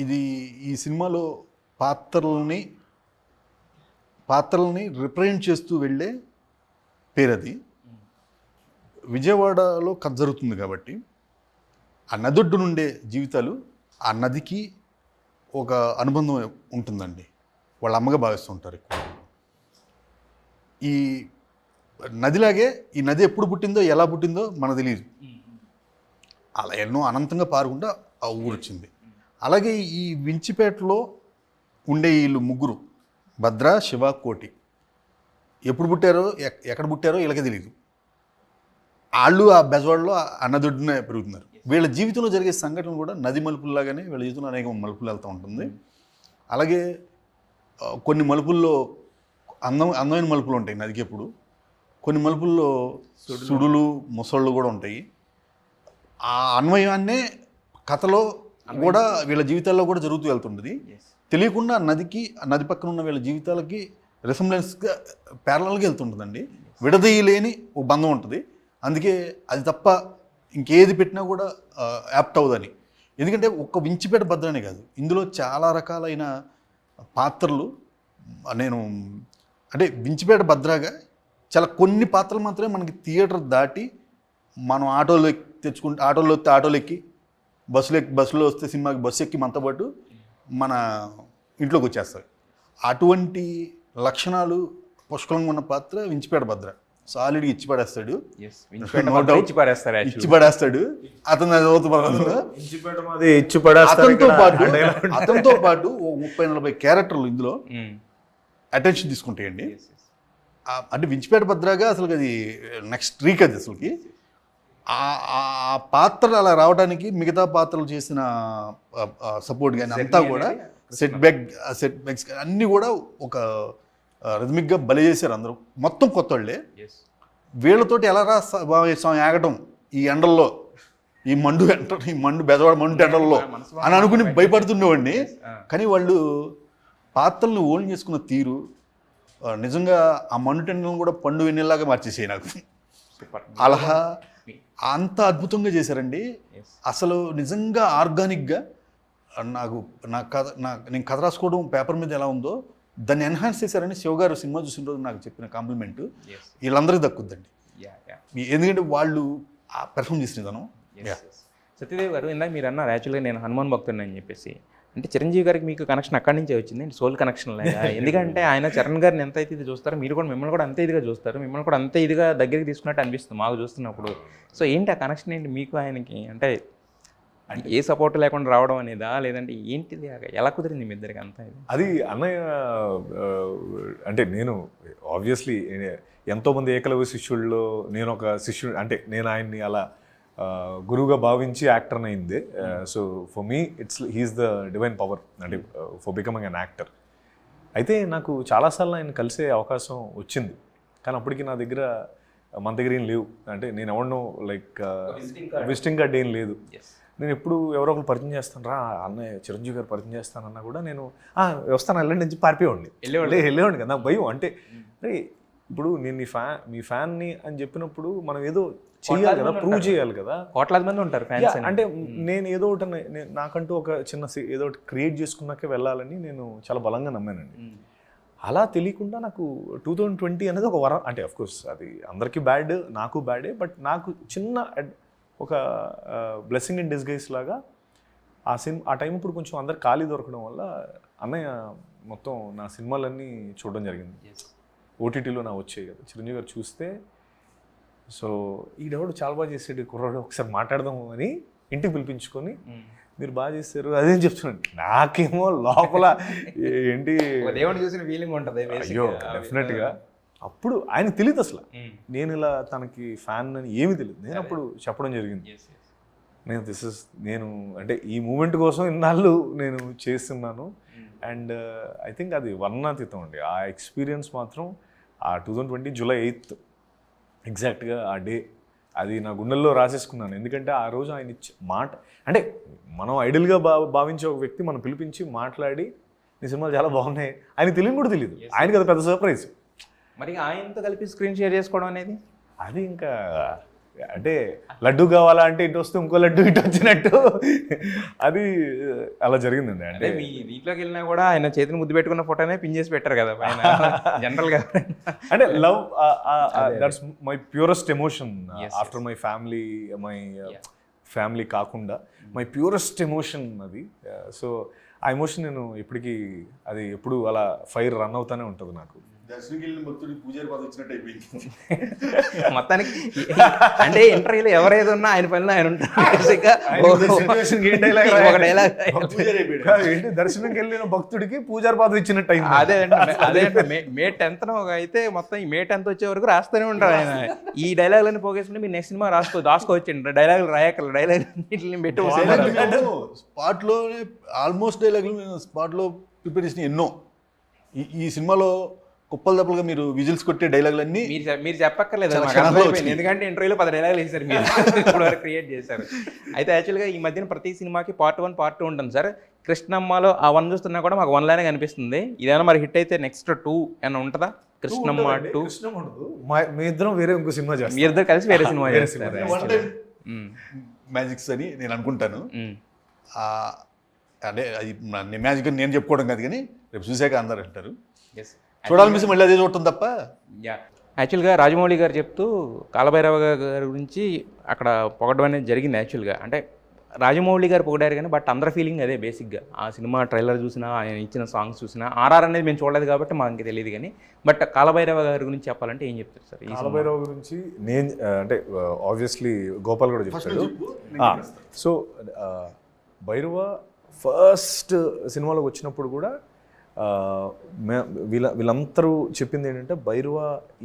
ఇది ఈ సినిమాలో పాత్రల్ని రిప్రజెంట్ చేస్తూ వెళ్ళే పేరది. విజయవాడలో కథ జరుగుతుంది కాబట్టి ఆ నదొడ్డు నుండే జీవితాలు, ఆ నదికి ఒక అనుబంధం ఉంటుందండి, వాళ్ళ అమ్మగా భావిస్తుంటారు ఎక్కువ. ఈ నదిలాగే ఈ నది ఎప్పుడు పుట్టిందో ఎలా పుట్టిందో మనకు తెలియదు, అలా ఎన్నో అనంతంగా పారుకుంటూ ఆ ఊరు వచ్చింది. అలాగే ఈ వించిపేటలో ఉండే వీళ్ళు ముగ్గురు, భద్ర, శివ, కోటి, ఎప్పుడు పుట్టారో ఎక్కడ పుట్టారో వీళ్ళకే తెలియదు. వాళ్ళు ఆ బెజవాడలో ఆ నదుడినే పెరుగుతున్నారు. వీళ్ళ జీవితంలో జరిగే సంఘటనలు కూడా నది మలుపుల్లాగానే వీళ్ళ జీవితంలో అనేక మలుపులు వెళ్తూ ఉంటుంది. అలాగే కొన్ని మలుపుల్లో అందమైన మలుపులు ఉంటాయి నదికి ఎప్పుడు, కొన్ని మలుపుల్లో సుడులు ముసళ్ళు కూడా ఉంటాయి. ఆ అన్వయాన్నే కథలో కూడా వీళ్ళ జీవితాల్లో కూడా జరుగుతూ వెళ్తుంటుంది. తెలియకుండా నదికి నది పక్కన ఉన్న వీళ్ళ జీవితాలకి రిసెంబ్లెన్స్గా ప్యారలల్గా వెళ్తుంటుందండి. విడదీయలేని ఒక బంధం ఉంటుంది. అందుకే అది తప్ప ఇంకేది పెట్టినా కూడా యాప్ట్ అవ్వదని. ఎందుకంటే ఒక్క వించిపేట భద్రనే కాదు, ఇందులో చాలా రకాలైన పాత్రలు నేను అంటే వించిపేట భద్రగా చాలా కొన్ని పాత్రలు మాత్రమే మనకి థియేటర్ దాటి మనం ఆటోలో తెచ్చుకుంటే ఆటోలో వస్తే ఆటోలు ఎక్కి బస్సులో వస్తే సినిమాకి బస్సు ఎక్కి మనతో పాటు మన ఇంట్లోకి వచ్చేస్తారు. అటువంటి లక్షణాలు పుష్కలంగా ఉన్న పాత్ర వించిపేట భద్ర. సాలిడ్గా ఇచ్చి పడేస్తాడు. అతను అతనితో పాటు 30-40 క్యారెక్టర్లు ఇందులో అటెన్షన్ తీసుకుంటాయండి. అంటే వించిపేట భద్రగా అసలు అది నెక్స్ట్ రీక్ అది అసలుకి. ఆ పాత్రలు అలా రావడానికి మిగతా పాత్రలు చేసిన సపోర్ట్ కానీ అంతా కూడా సెట్ బ్యాక్స్ అన్నీ కూడా ఒక రిథమిక్గా బలి చేశారు అందరూ. మొత్తం కొత్త వాళ్ళే. వీళ్ళతోటి ఎలా ఆగటం ఈ ఎండల్లో, ఈ మండు బెజవాడ మండు ఎండల్లో అని అనుకుని భయపడుతుండేవాడిని. కానీ వాళ్ళు పాత్రలను ఓన్ చేసుకున్న తీరు నిజంగా ఆ మండు టెండలను కూడా పండు వెన్నెల్లాగా మార్చేసాయి నాకు. అలా అంత అద్భుతంగా చేశారండి. అసలు నిజంగా ఆర్గానిక్గా నేను కథ రాసుకోవడం పేపర్ మీద ఎలా ఉందో దాన్ని ఎన్హాన్స్ చేశారని శివగారు సినిమా చూసిన రోజు నాకు చెప్పిన కాంప్లిమెంట్ వీళ్ళందరికీ దక్కుద్దండి. ఎందుకంటే వాళ్ళు ఆ పెర్ఫామ్ చేసిన విధానం. సత్యదేవ్ గారు, ఇందాక మీరు అన్నారు యాక్చువల్గా నేను హనుమాన్ భక్తుడిని అని చెప్పేసి. అంటే చిరంజీవి గారికి మీకు కనెక్షన్ అక్కడి నుంచే వచ్చింది, సోల్ కనెక్షన్ లాగా. ఎందుకంటే ఆయన చరణ్ గారిని ఎంత అయితే ఇది చూస్తారో మీరు కూడా మిమ్మల్ని కూడా అంతే ఇదిగా చూస్తారు, మిమ్మల్ని కూడా అంతే ఇదిగా దగ్గరికి తీసుకున్నట్టు అనిపిస్తుంది మాకు చూస్తున్నప్పుడు. సో ఏంటి ఆ కనెక్షన్ ఏంటి మీకు ఆయనకి? అంటే ఏ సపోర్ట్ లేకుండా రావడం అనేదా, లేదంటే ఏంటిది, ఎలా కుదిరింది మీ ఇద్దరికి అంతా? అది అన్నయ్య అంటే నేను ఆబ్వియస్లీ ఎంతోమంది ఏకలవ్య శిష్యుల్లో నేను ఒక శిష్యుడు. అంటే నేను ఆయన్ని అలా గురువుగా భావించి యాక్టర్ని అయింది. So for me he's the divine power అంటే ఫర్ బికమింగ్ అన్ యాక్టర్. అయితే నాకు చాలాసార్లు ఆయన కలిసే అవకాశం వచ్చింది, కానీ అప్పటికి నా దగ్గర మన దగ్గర ఏం లేవు. అంటే నేను ఎవరినో లైక్ విజిటింగ్ కార్డ్ ఏం లేదు. నేను ఎప్పుడు ఎవరో ఒకరు పరిచయం చేస్తాను, రా అన్నయ్య చిరంజీవి గారు పరిచయం చేస్తానన్నా కూడా నేను వస్తాను వెళ్ళండి నుంచి పారిపోయేవాడిని. వెళ్ళేవాడిని కదా, నాకు భయం. అంటే అరే ఇప్పుడు నేను మీ ఫ్యాన్ని అని చెప్పినప్పుడు మనం ఏదో చేయాలి కదా, ప్రూవ్ చేయాలి కదా. కోట్లాది మంది ఉంటారు ఫ్యాన్స్. అంటే నేను ఏదో ఒకటి నాకంటూ ఒక చిన్న ఏదో ఒకటి క్రియేట్ చేసుకున్నాకే వెళ్ళాలని నేను చాలా బలంగా నమ్మానండి. అలా తెలియకుండా నాకు 2020 అనేది ఒక వరం. అంటే అఫ్కోర్స్ అది అందరికీ బ్యాడ్, నాకు బ్యాడే. బట్ నాకు చిన్న ఒక బ్లెస్సింగ్ ఇన్ డిస్గైస్ లాగా ఆ టైం ఇప్పుడు కొంచెం అందరు ఖాళీ దొరకడం వల్ల అన్నయ్య మొత్తం నా సినిమాలన్నీ చూడడం జరిగింది. ఓటీటీలో నా వచ్చాయి కదా, చిరంజీవి గారు చూస్తే సో ఈడెవడు చాలా బాగా చేసాడు కుర్రాడు, ఒకసారి మాట్లాడదాము అని ఇంటికి పిలిపించుకొని మీరు బాగా చేస్తారు అదేం చెప్తున్నాను. నాకేమో లోపల ఏంటి దేవుడు చూసిన ఫీలింగ్ ఉంటుంది. అయ్యో డెఫినెట్గా. అప్పుడు ఆయన తెలియదు అసలు నేను ఇలా తనకి ఫ్యాన్ అని ఏమీ తెలియదు. నేను అప్పుడు చెప్పడం జరిగింది, నేను అంటే ఈ మూమెంట్ కోసం ఇన్నాళ్ళు నేను చేస్తున్నాను. అండ్ ఐ థింక్ అది వర్ణాతీతం అండి. ఆ ఎక్స్పీరియన్స్ మాత్రం ఆ 2020 July 8th ఎగ్జాక్ట్గా ఆ డే అది నా గుండెల్లో రాసేసుకున్నాను. ఎందుకంటే ఆ రోజు ఆయన మాట అంటే మనం ఐడల్గా భావించే ఒక వ్యక్తి మనం పిలిపించి మాట్లాడి నీ సినిమాలు చాలా బాగున్నాయి ఆయన తెలియని కూడా తెలియదు. ఆయనకి అది పెద్ద సర్ప్రైజ్. మరి ఆయనతో కలిపి స్క్రీన్ షేర్ చేసుకోవడం అనేది అది ఇంకా అంటే లడ్డు కావాలా అంటే ఇటు వస్తే ఇంకో లడ్డు ఇటు వచ్చినట్టు అది అలా జరిగిందండి. అంటే మీ దీంట్లోకి వెళ్ళినా కూడా ఆయన చేతిని ముద్దు పెట్టుకున్న ఫోటోనే పిన్ చేసి పెట్టారు కదా పైన జనరల్గా. అంటే love that's my purest emotion after my family కాకుండా మై ప్యూరెస్ట్ ఎమోషన్ అది. సో ఆ ఎమోషన్ నేను ఇప్పటికీ అది ఎప్పుడు అలా ఫైర్ రన్ అవుతానే ఉంటుంది నాకు. దర్శనకి వెళ్ళిన భక్తుడికి పూజారి పదవి ఇచ్చినట్టు అయిపోయింది. మొత్తానికి అంటే ఇంటర్వ్యూలో ఎవరైతే ఉన్నా ఆయన పనిలో ఆయన ఉంటారు. ఒక డైలాగ్ పూజారి అయిపోయాడు. ఏంటి దర్శనంకి వెళ్ళిన భక్తుడికి పూజారి పాదం ఇచ్చినట్టు అయింది. అదే మే 10th అయితే మొత్తం ఈ మే 10th వచ్చే వరకు రాస్తూనే ఉంటారు ఆయన. ఈ డైలాగులన్నీ పోగేసుకుంటే మీరు నెక్స్ట్ సినిమా దాచుకోవచ్చండి. డైలాగులు రాయకల డైలాగ్ పెట్టి స్పాట్లోనే ఆల్మోస్ట్ డైలాగులు నేను స్పాట్లో ప్రిపేర్ చేసిన ఎన్నో. ఈ సినిమాలో కుప్పలు దప్పలుగా మీరు విజిల్స్ కొట్టే డైలాగులన్నీ మీరు చెప్పక్కర్లేదు, చాలా మాకు క్షణాల్లో అర్థమైపోయింది. వచ్చినాయి. ఎందుకంటే ఇంటర్వ్యూలో 10 డైలాగులు వేసారు మీరు ఇప్పుడు వరకు క్రియేట్ చేశారు. అయితే యాక్చువల్గా ఈ మధ్యన ప్రతి సినిమాకి పార్ట్ 1 పార్ట్ 2 ఉంటుంది సార్. కృష్ణమ్మలో ఆ 1 చూస్తున్నా కూడా మాకు 1 లానే కనిపిస్తుంది. ఇదేమైనా మరి హిట్ అయితే నెక్స్ట్ 2 ఏమైనా ఉంటుందా? కృష్ణమ్మ 2 మీ ఇద్దరం వేరే ఇంకో సినిమా చేస్తాం. మీ ఇద్దరు కలిసి వేరే సినిమా చేస్తారు. వన్ టైం మ్యాజిక్స్ అని నేను అనుకుంటాను. అంటే అది మ్యాజిక్ అని నేను చెప్పుకోవడం కాదు, కానీ రేపు చూసాక అందరు అంటారు. చూడాలనిపిస్తే మళ్ళీ అదే చూడటం తప్ప. యాక్చువల్గా రాజమౌళి గారు చెప్తూ కాలభైరవ గారి గురించి అక్కడ పొగడం అనేది జరిగింది. యాక్చువల్గా అంటే రాజమౌళి గారు పొగిడారు కానీ బట్ అందరి ఫీలింగ్ అదే బేసిక్గా. ఆ సినిమా ట్రైలర్ చూసినా, ఆయన ఇచ్చిన సాంగ్స్ చూసినా, ఆర్ఆర్ అనేది మేము చూడలేదు కాబట్టి మాకు తెలియదు. కానీ బట్ కాలభైరవ గారి గురించి చెప్పాలంటే ఏం చెప్తారు సార్? కాలభైరవ గురించి నేను అంటే ఆబ్వియస్లీ గోపాల్ కూడా చెప్తాడు. సో భైరవ ఫస్ట్ సినిమాలోకి వచ్చినప్పుడు కూడా వీళ్ళందరూ చెప్పింది ఏంటంటే భైరవ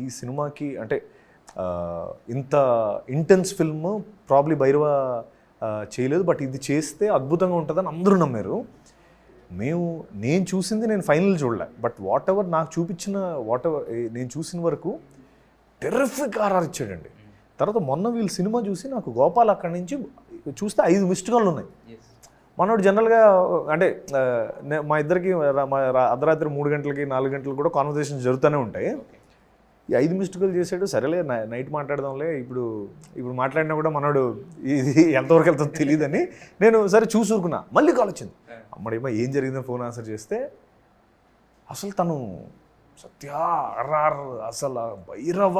ఈ సినిమాకి అంటే ఇంత ఇంటెన్స్ ఫిల్మ్ ప్రాబ్లీ భైరవ చేయలేదు, బట్ ఇది చేస్తే అద్భుతంగా ఉంటుందని అందరూ నమ్మారు. నేను చూసింది నేను ఫైనల్ చూడలే, బట్ వాట్ ఎవర్ నాకు చూపించిన నేను చూసిన వరకు టెర్రిఫిక్ ఆర్ఆర్ ఇచ్చాడండి. తర్వాత మొన్న వీళ్ళు సినిమా చూసి నాకు గోపాల్ అక్కడి నుంచి చూస్తే 5 మిస్డ్ కాల్లు ఉన్నాయి. మనోడు జనరల్గా అంటే మా ఇద్దరికి అర్ధరాత్రి 3 గంటలకి 4 గంటలకు కూడా కాన్వర్సేషన్స్ జరుగుతూనే ఉంటాయి. ఈ 5 మిస్డ్ కాల్ చేసాడు. సరేలే నైట్ మాట్లాడదాంలే, ఇప్పుడు మాట్లాడినా కూడా మనోడు ఇది ఎంతవరకు వెళ్తుందో తెలియదని నేను సరే చూసుకున్నా. మళ్ళీ కాల్ వచ్చింది. అమ్మడేమో ఏం జరిగిందని ఫోన్ ఆన్సర్ చేస్తే అసలు తను సత్య అర్రార్ అసలు భైరవ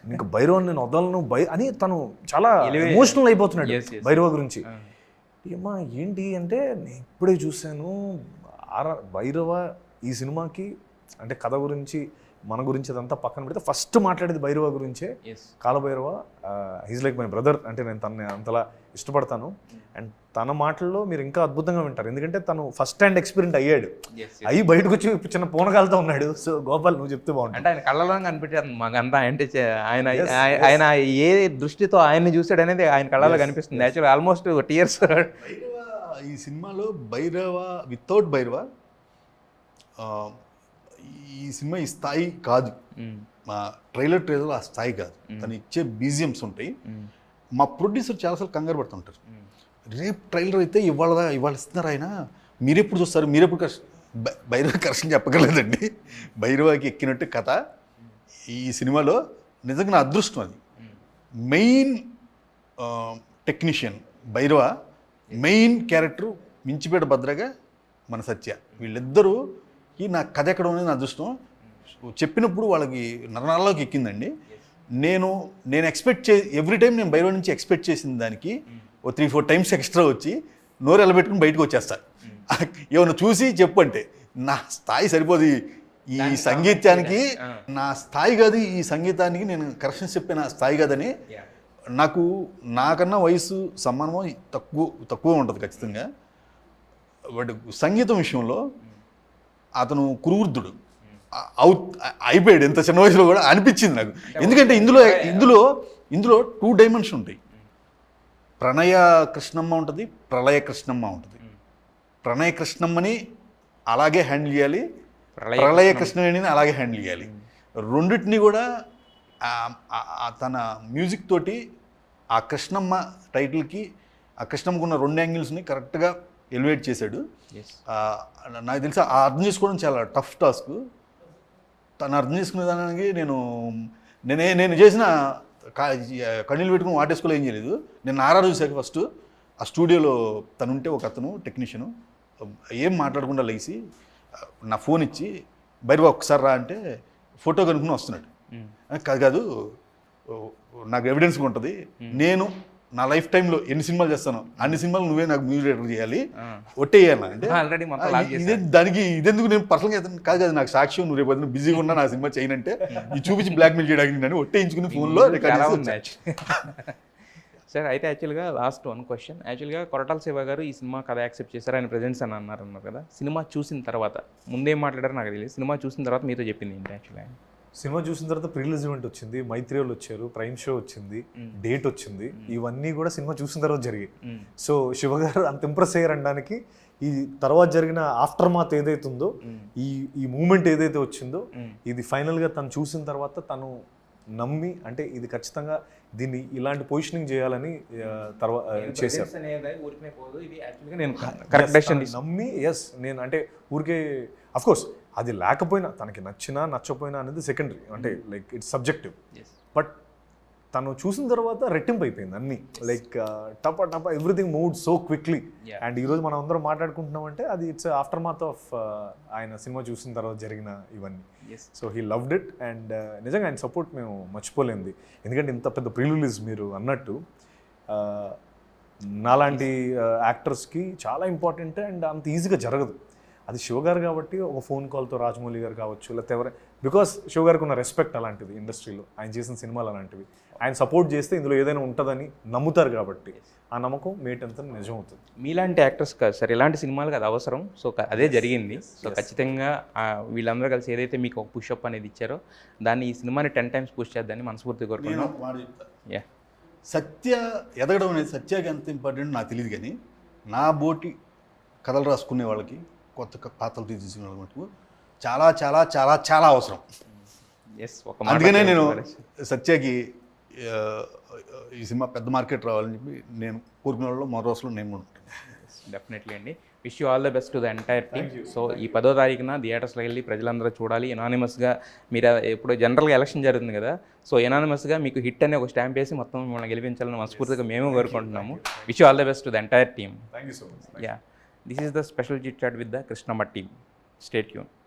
ఇంకా భైరవ నేను వదలను అని తను చాలా ఎమోషనల్ అయిపోతున్నాడు భైరవ గురించి. ఏమా ఏంటి అంటే నేను ఇప్పుడే చూశాను భైరవ ఈ సినిమాకి అంటే కథ గురించి మన గురించి అదంతా పక్కన పెడితే ఫస్ట్ మాట్లాడేది భైరవ గురించే. Kalabhairava he's like my brother, అంటే నేను తనని అంతలా ఇష్టపడతాను. అండ్ తన మాటల్లో మీరు ఇంకా అద్భుతంగా వింటారు, ఎందుకంటే తను ఫస్ట్ హ్యాండ్ ఎక్స్పీరియన్స్ అయ్యాడు. అయ్యి బయటకు వచ్చి చిన్న పూనకాలతో ఉన్నాడు. సో గోపాల్ నువ్వు చెప్తే బాగుంటుంది. అంటే ఆయన కళ్ళలో కనిపించారు మాకంతా. అంటే ఆయన ఏ దృష్టితో ఆయన్ని చూసాడు అనేది ఆయన కళ్ళలో కనిపిస్తుంది. Actually almost tears. ఈ సినిమాలో భైరవ వితౌట్ భైరవ ఈ సినిమా ఈ స్థాయి కాదు. మా ట్రైలర్ ఆ స్థాయి కాదు. తను ఇచ్చే బీజిఎమ్స్ ఉంటాయి. మా ప్రొడ్యూసర్ చాలాసార్లు కంగారు పడుతుంటారు, రేపు ట్రైలర్ అయితే ఇవాళ ఇస్తున్నారు ఆయన, మీరెప్పుడు చూస్తారు, మీరెప్పుడు భైరవ కరెక్షన్ చెప్పగలదండి. భైరవకి ఎక్కినట్టు కథ ఈ సినిమాలో నిజంగా నా అదృష్టం. అది main technician Bhairava, main character మించిపేట భద్రగా మన సత్య. వీళ్ళిద్దరూ నా కథ ఎక్కడ ఉన్నది నా అదృష్టం. చెప్పినప్పుడు వాళ్ళకి నరనాల్లోకి ఎక్కిందండి. నేను ఎక్స్పెక్ట్ ఎవ్రీ టైం నేను భైరవ నుంచి ఎక్స్పెక్ట్ చేసిన దానికి 3-4 టైమ్స్ ఎక్స్ట్రా వచ్చి నోరు ఎలబెట్టుకుని బయటకు వచ్చేస్తాను. ఏమన్నా చూసి చెప్పు అంటే నా స్థాయి సరిపోదు ఈ సంగీతానికి, నా స్థాయి కాదు ఈ సంగీతానికి, నేను కరెక్షన్స్ చెప్పే నా స్థాయి కాదని. నాకన్నా వయసు సమానమో తక్కువ ఉంటుంది ఖచ్చితంగా. బట్ సంగీతం విషయంలో అతను కురువృద్ధుడు అయిపోయాడు. ఎంత చిన్న వయసులో కూడా అనిపించింది నాకు. ఎందుకంటే ఇందులో 2 డైమెన్షన్ ఉంటాయి. ప్రణయ కృష్ణమ్మ ఉంటుంది, ప్రళయ కృష్ణమ్మ ఉంటుంది. ప్రణయ కృష్ణమ్మని అలాగే హ్యాండిల్ చేయాలి, ప్రళయ కృష్ణని అలాగే హ్యాండిల్ చేయాలి. రెండింటిని కూడా తన మ్యూజిక్ తోటి ఆ కృష్ణమ్మ టైటిల్కి ఆ కృష్ణమ్మకు ఉన్న 2 యాంగిల్స్ని కరెక్ట్గా ఎలివేట్ చేశాడు. నాకు తెలిసి అర్థం చేసుకోవడం చాలా టఫ్ టాస్క్. తను అర్థం చేసుకునే దానికి నేను చేసిన కన్నీళ్ళు పెట్టుకుని వాటేసుకోలే ఏం చేయలేదు. నేను ఆర్ఆర్ చూశాక ఫస్ట్ ఆ స్టూడియోలో తనుంటే ఒక అతను టెక్నీషియను ఏం మాట్లాడకుండా లేచి నా ఫోన్ ఇచ్చి భైరవ ఒకసారి రా అంటే ఫోటో కనుక్కుని వస్తున్నాడు. కాదు నాకు ఎవిడెన్స్ ఉంటుంది, నేను నా లైఫ్ టైంలో ఎన్ని సినిమాలు చేస్తాను అన్ని సినిమాలు నువ్వే నాకు మ్యూజిక్ డైరెక్టర్ చేయాలి ఒట్టేయాలి అంటే ఆల్రెడీ మొత్తం లాక్ ఇదే దానికి ఇదెందుకు నేను పర్సనల్గా కాదు కదా నాకు సాక్ష్యం నువ్వు రేపు బిజీగా ఉన్నా నా సినిమా చేయనంటే ఇది చూపించి బ్లాక్మెయిల్ చేయడానికి నేను ఒట్టేయించుకుని ఫోన్లో చాలా ఉంది సార్. అయితే యాక్చువల్గా లాస్ట్ వన్ క్వశ్చన్, యాక్చువల్గా కొరటాల శివ గారు ఈ సినిమా కథ యాక్సెప్ట్ చేశారు, ఆయన ప్రెజెన్స్ అని అన్నారు కదా. సినిమా చూసిన తర్వాత ముందేం మాట్లాడారో నాకు తెలియదు, సినిమా చూసిన తర్వాత మీతో చెప్పింది ఏంటి యాక్చువల్గా? సినిమా చూసిన తర్వాత ప్రీ రిలీజ్ ఈవెంట్ వచ్చింది, మైత్రి వాళ్ళు వచ్చారు, ప్రైమ్ షో వచ్చింది, డేట్ వచ్చింది, ఇవన్నీ కూడా సినిమా చూసిన తర్వాత జరిగాయి. సో శివ గారు అంత ఇంప్రెస్ అయ్యారనడానికి ఈ తర్వాత జరిగిన ఆఫ్టర్ మాత్ ఏదైతే ఉందో, ఈ మూమెంట్ ఏదైతే వచ్చిందో, ఇది ఫైనల్గా తను చూసిన తర్వాత తను నమ్మి అంటే ఇది ఖచ్చితంగా దీన్ని ఇలాంటి పొజిషనింగ్ చేయాలని తర్వాత చేశారు. నమ్మి ఎస్ నేను అంటే ఊరికే అఫ్కోర్స్ అది లేకపోయినా తనకి నచ్చినా నచ్చపోయినా అనేది సెకండరీ, అంటే లైక్ ఇట్స్ సబ్జెక్టివ్. బట్ తను చూసిన తర్వాత రెట్టింపు అయిపోయింది అన్నీ, లైక్ టపా టపా everything moved so quickly. And ఈరోజు మనం అందరం మాట్లాడుకుంటున్నామంటే అది ఇట్స్ ఆఫ్టర్ మాత్ ఆఫ్ ఆయన సినిమా చూసిన తర్వాత జరిగిన ఇవన్నీ. So he loved it and నిజంగా ఆయన సపోర్ట్ మేము మర్చిపోలేంది. ఎందుకంటే ఇంత పెద్ద ప్రీ రిలీజ్ మీరు అన్నట్టు నాలాంటి యాక్టర్స్కి చాలా ఇంపార్టెంట్ అండ్ అంత ఈజీగా జరగదు. అది శివ గారు కాబట్టి ఒక ఫోన్ కాల్తో రాజమౌళి గారు కావచ్చు లేకపోతే ఎవరైనా, బికాస్ శివ గారికి ఉన్న రెస్పెక్ట్ అలాంటిది, ఇండస్ట్రీలో ఆయన చేసిన సినిమాలు అలాంటివి, ఆయన సపోర్ట్ చేస్తే ఇందులో ఏదైనా ఉంటుందని నమ్ముతారు కాబట్టి ఆ నమ్మకం మేట్ అంతా నిజం అవుతుంది. మీలాంటి యాక్టర్స్ కాదు సార్, ఇలాంటి సినిమాలకు అది అవసరం. సో అదే జరిగింది. సో ఖచ్చితంగా వీళ్ళందరూ కలిసి ఏదైతే మీకు ఒక పుషప్ అనేది ఇచ్చారో దాన్ని ఈ సినిమాని 10 times పుష్ చేద్దని మనస్ఫూర్తిగా కోరుకుంటున్నాను. యా, సత్య ఎదగడం అనేది సత్యకి ఎంత ఇంపార్టెంట్ నాకు తెలియదు, కానీ నా బోటి కథలు రాసుకునే వాళ్ళకి కొత్త పాత్రలు తీర్చిన వాళ్ళకి మటుకు చాలా చాలా చాలా చాలా అవసరం. అందుకనే నేను సత్యకి ఈ సినిమా పెద్ద మార్కెట్ రావాలని చెప్పి నేను కోరుకునే వాళ్ళు మొదటి రోజులో నేను ఉంటాను. డెఫినెట్లీ అండి. Wish you all the best to the entire team. So ఈ 10వ తారీఖున థియేటర్స్లో వెళ్ళి ప్రజలందరూ చూడాలి. ఎనానిమస్గా మీరు ఇప్పుడు జనరల్గా ఎలక్షన్ జరుగుతుంది కదా, సో ఎనానిమస్గా మీకు హిట్ అనే ఒక స్టాంప్ వేసి మొత్తం మిమ్మల్ని గెలిపించాలని మనస్ఫూర్తిగా మేము కోరుకుంటున్నాము. Wish you all the best to the entire team. Thank you so much. Yeah, this is the special chit chat with the Krishnamma team. Stay tune.